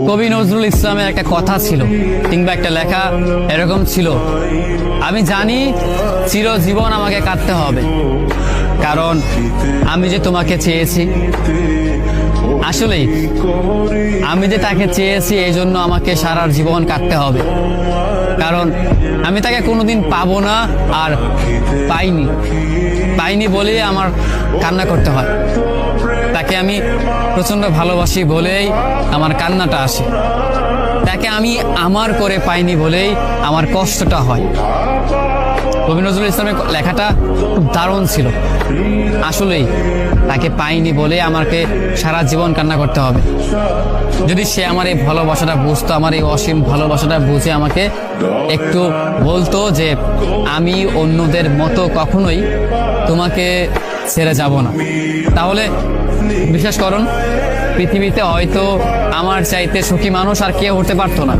কবি নজরুল ইসলামের একটা কথা ছিল কিংবা একটা লেখা এরকম ছিল, আমি জানি চিরজীবন আমাকে কাটতে হবে, কারণ আমি যে তোমাকে চেয়েছি। আসলেই আমি যে তাকে চেয়েছি এই জন্য আমাকে সারা জীবন কাটতে হবে, কারণ আমি তাকে কোনোদিন পাবো না, আর পাইনি বলেই আমার কান্না করতে হয়। তাকে আমি প্রচন্ড ভালোবাসি বলেই আমার কান্নাটা আসে, তাকে আমি আমার করে পাইনি বলেই আমার কষ্টটা হয়। কবি নজরুল ইসলামের লেখাটা খুব দারুণ ছিল। আসলেই তাকে পাইনি বলে আমাকে সারা জীবন কান্না করতে হবে। যদি সে আমার এই ভালোবাসাটা বুঝতো, আমার এই অসীম ভালোবাসাটা বুঝে আমাকে একটু বলতো যে আমি অন্যদের মতো কখনোই তোমাকে ছেড়ে যাব না, তাহলে বিশ্বাস করুন পৃথিবীতে হয়তো আমার চাইতে সুখী মানুষ আর কেউ হতে পারতো না।